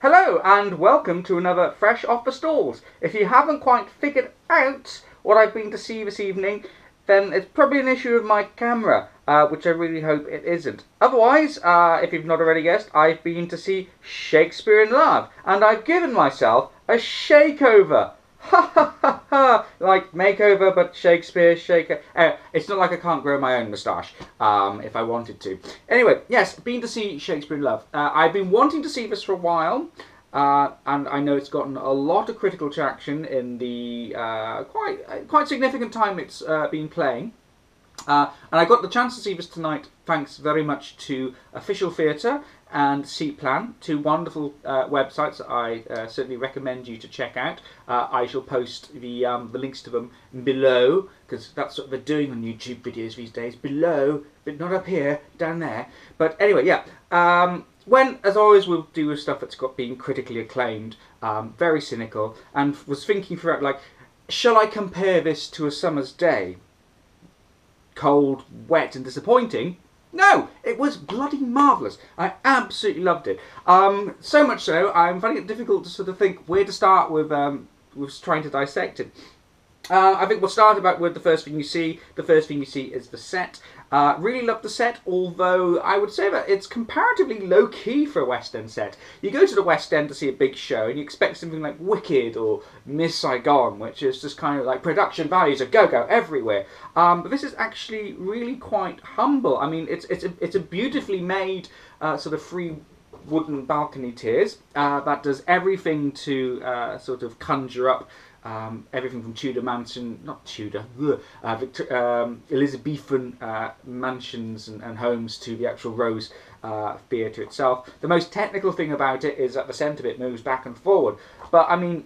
Hello and welcome to another Fresh Off the Stalls. If you haven't quite figured out what I've been to see this evening, then it's probably an issue of my camera, which I really hope it isn't. Otherwise, if you've not already guessed, I've been to see Shakespeare in Love, and I've given myself a shakeover. Ha ha ha ha! Like makeover, but Shakespeare shaker. It's not like I can't grow my own moustache if I wanted to. Anyway, yes, been to see Shakespeare in Love. I've been wanting to see this for a while, and I know it's gotten a lot of critical traction in the quite significant time it's been playing. And I got the chance to see this tonight thanks very much to Official Theatre and Seat Plan, two wonderful websites that I certainly recommend you to check out. I shall post the links to them below, because that's what they're doing on YouTube videos these days, below, but not up here, down there. But anyway, yeah, when, as always, we'll do with stuff that's been critically acclaimed, very cynical, and was thinking throughout, like, shall I compare this to A Summer's Day? Cold, wet and disappointing? No, it was bloody marvellous. I absolutely loved it. So much so, I'm finding it difficult to sort of think where to start with trying to dissect it. I think we'll start with the first thing you see. The first thing you see is the set. Really love the set, although I would say that it's comparatively low-key for a West End set. You go to the West End to see a big show and you expect something like Wicked or Miss Saigon, which is just kind of like production values of go-go everywhere. But this is actually really quite humble. I mean, it's a beautifully made sort of free wooden balcony tiers that does everything to sort of conjure up everything from Tudor mansion, not Tudor, Elizabethan mansions and homes to the actual Rose Theatre itself. The most technical thing about it is that the centre of it moves back and forward. But I mean,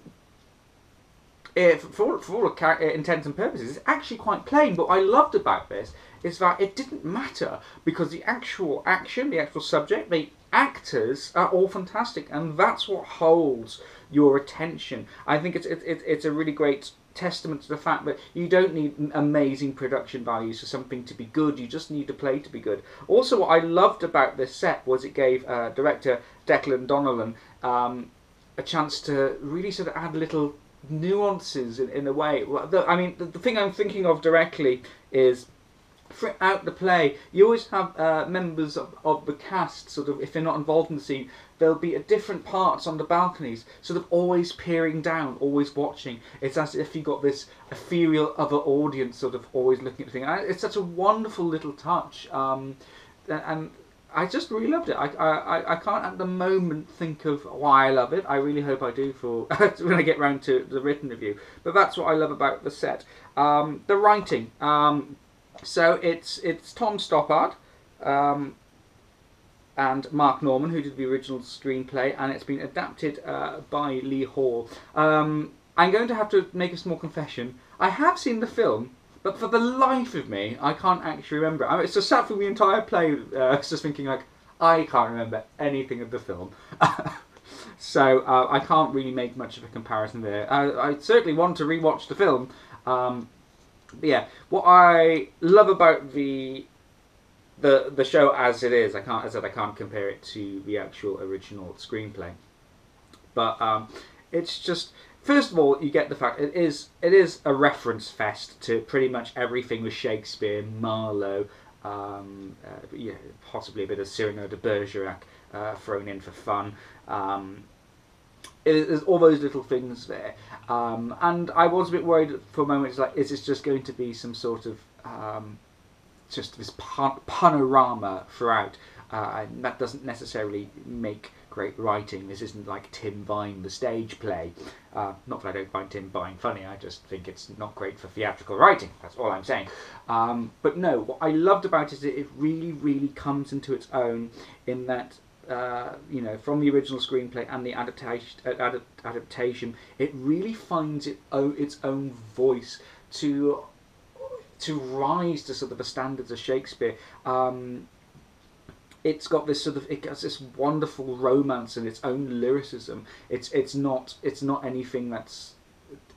for all intents and purposes, it's actually quite plain. But what I loved about this is that it didn't matter, because the actual action, the actual subject, the actors are all fantastic, and that's what holds your attention. I think it's a really great testament to the fact that you don't need amazing production values for something to be good. You just need the play to be good. Also, what I loved about this set was it gave director Declan Donnellan a chance to really sort of add little nuances in a way. I mean, the thing I'm thinking of directly is, throughout the play, you always have members of the cast, sort of, if they're not involved in the scene, there'll be at different parts on the balconies, sort of always peering down, always watching. It's as if you got this ethereal other audience sort of always looking at the thing. It's such a wonderful little touch, and I just really loved it. I can't at the moment think of why I love it. I really hope I do for when I get round to the written review. But that's what I love about the set. The writing. So it's Tom Stoppard and Mark Norman who did the original screenplay, and it's been adapted by Lee Hall. I'm going to have to make a small confession. I have seen the film, but for the life of me, I can't actually remember. I mean, it's just sat through the entire play, just thinking like, I can't remember anything of the film. So I can't really make much of a comparison there. I certainly want to rewatch the film. But yeah, what I love about the show as it is, I can't compare it to the actual original screenplay. But it's just, first of all, you get the fact it is a reference fest to pretty much everything with Shakespeare, Marlowe, yeah, possibly a bit of Cyrano de Bergerac thrown in for fun. There's all those little things there, and I was a bit worried for a moment. It's like, is this just going to be some sort of just this panorama throughout? And that doesn't necessarily make great writing. This isn't like Tim Vine, the stage play. Not that I don't find Tim Vine funny, I just think it's not great for theatrical writing. That's all I'm saying. But no, what I loved about it is that it really, really comes into its own in that. You know, from the original screenplay and the adaptation, it really finds its own voice to rise to sort of the standards of Shakespeare. It's got this sort of, it has this wonderful romance and its own lyricism. It's not anything that's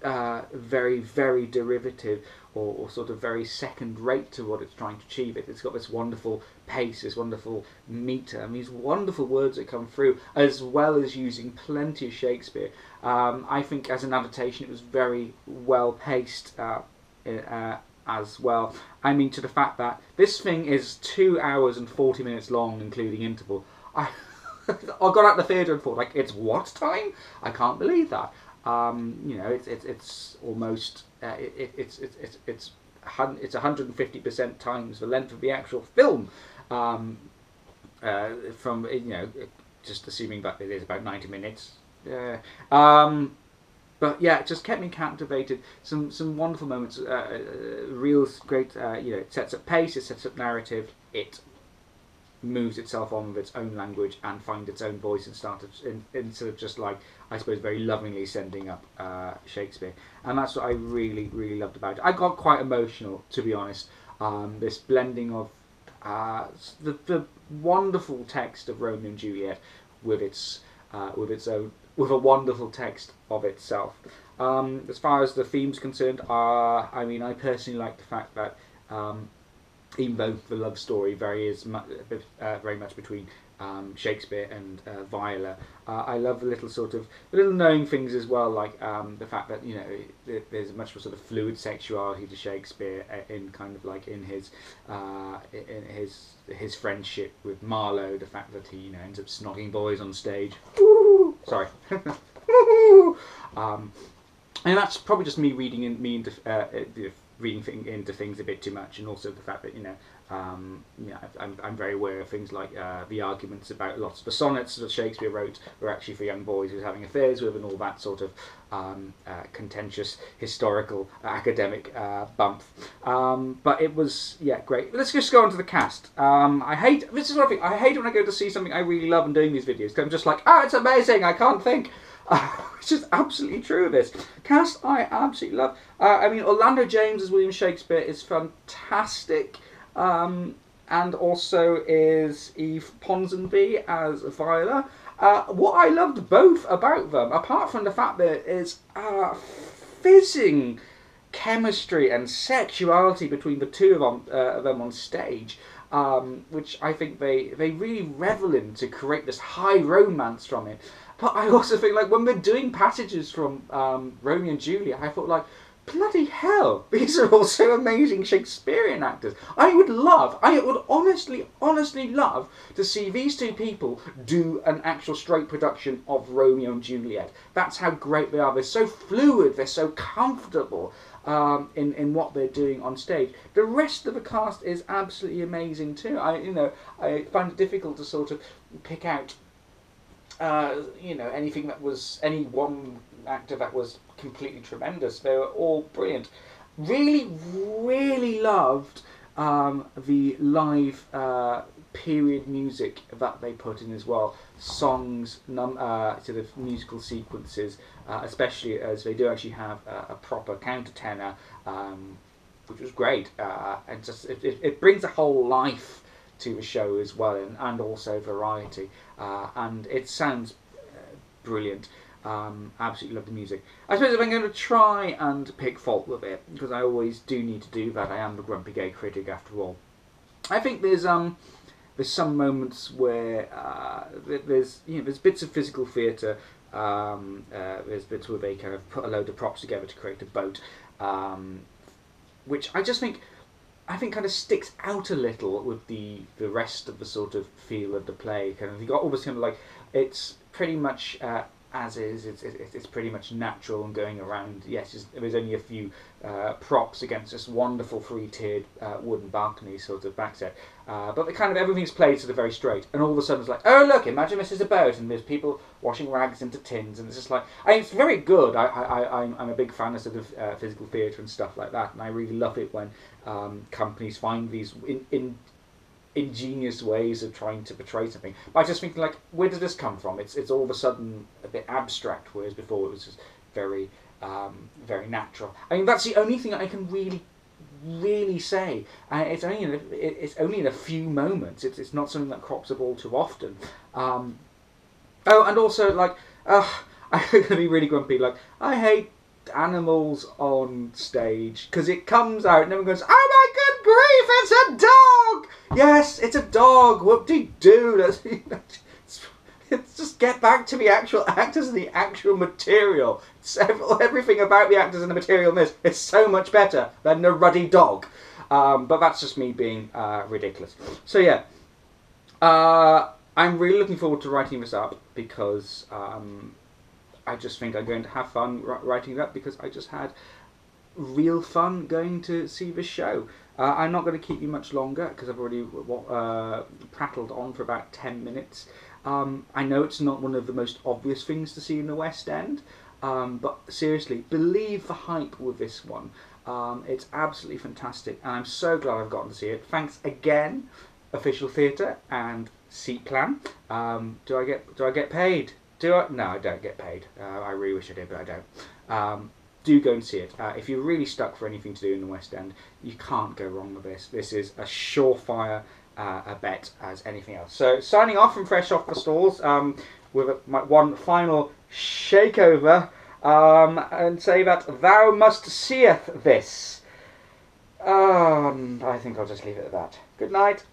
very, very derivative or sort of very second rate to what it's trying to achieve. It's got this wonderful pace, this wonderful meter, and these wonderful words that come through, as well as using plenty of Shakespeare. I think as an adaptation it was very well paced as well. I mean, to the fact that this thing is 2 hours and 40 minutes long, including interval. I got out the theatre and thought, like, it's what time? I can't believe that. You know, it's almost it's 150% times the length of the actual film. From, you know, just assuming that it is about 90 minutes. But yeah, it just kept me captivated. Some wonderful moments. Real great. You know, it sets up pace. It sets up narrative. It moves itself on with its own language and finds its own voice and instead of just, like, I suppose, very lovingly sending up Shakespeare. And that's what I really, really loved about it. I got quite emotional, to be honest. This blending of the wonderful text of Romeo and Juliet with a wonderful text of itself. As far as the theme's concerned, I mean, I personally like the fact that even though the love story varies very much between Shakespeare and Viola, I love the little knowing things as well, like the fact that, you know, there's a much more sort of fluid sexuality to Shakespeare in kind of like in his friendship with Marlowe, the fact that he, you know, ends up snogging boys on stage. Woo! Sorry. And that's probably just me reading into things a bit too much, and also the fact that, you know, I'm very aware of things like the arguments about lots of the sonnets that Shakespeare wrote were actually for young boys he was having affairs with, and all that sort of contentious historical academic bump. But it was, yeah, great. Let's just go on to the cast. This is what I think. I hate when I go to see something I really love and doing these videos, because I'm just like, it's amazing, I can't think. Which is absolutely true of this. Cast I absolutely love. I mean, Orlando James as William Shakespeare is fantastic. And also is Eve Ponsonby as Viola. What I loved both about them, apart from the fact that it's fizzing chemistry and sexuality between the two of them on stage, which I think they really revel in to create this high romance from it. But I also think, like, when we're doing passages from Romeo and Juliet, I thought, like, bloody hell, these are also amazing Shakespearean actors. I would honestly love to see these two people do an actual straight production of Romeo and Juliet. That's how great they are. They're so fluid, they're so comfortable in what they're doing on stage. The rest of the cast is absolutely amazing too. I find it difficult to sort of pick out any one actor that was completely tremendous. They were all brilliant. Really, really loved the live period music that they put in as well. Songs, sort of musical sequences, especially as they do actually have a proper countertenor, which was great. And just it brings a whole life to the show as well, and also variety, and it sounds brilliant. Absolutely love the music. I suppose if I'm going to try and pick fault with it, because I always do need to do that, I am the grumpy gay critic after all, I think there's some moments where there's bits of physical theatre, there's bits where they kind of put a load of props together to create a boat, which I think kind of sticks out a little with the rest of the sort of feel of the play. Kind of, you got almost kind of like, it's pretty much as is. It's pretty much natural and going around. Yes, there's only a few props against this wonderful three-tiered wooden balcony sort of back set. But the kind of everything's played sort of very straight, and all of a sudden it's like, oh look, imagine this is a boat, and there's people washing rags into tins, and it's just like, it's very good. I'm a big fan of sort of physical theatre and stuff like that, and I really love it when companies find these ingenious ways of trying to portray something. But I just think, like, where does this come from? It's all of a sudden a bit abstract, whereas before it was just very very natural. I mean, that's the only thing I can really say. It's only in a few moments. It's not something that crops up all too often. Oh, and also, like, I'm gonna be really grumpy. Like, I hate animals on stage, because it comes out and everyone goes, oh my grief, it's a dog! Yes, it's a dog. Whoop-de-doo. Let's just get back to the actual actors and the actual material. Everything about the actors and the material in this is so much better than the ruddy dog. But that's just me being ridiculous. So yeah, I'm really looking forward to writing this up because I just think I'm going to have fun writing it up because I just had real fun going to see this show. I'm not going to keep you much longer because I've already prattled on for about 10 minutes. I know it's not one of the most obvious things to see in the West End, but seriously, believe the hype with this one. It's absolutely fantastic, and I'm so glad I've gotten to see it. Thanks again, Official Theatre and Seat Plan. Do I get paid? No, I don't get paid. I really wish I did, but I don't. Do go and see it. If you're really stuck for anything to do in the West End, you can't go wrong with this. This is a surefire a bet as anything else. So signing off from Fresh Off the Stalls with one final shakeover and say that thou must seeth this. I think I'll just leave it at that. Good night.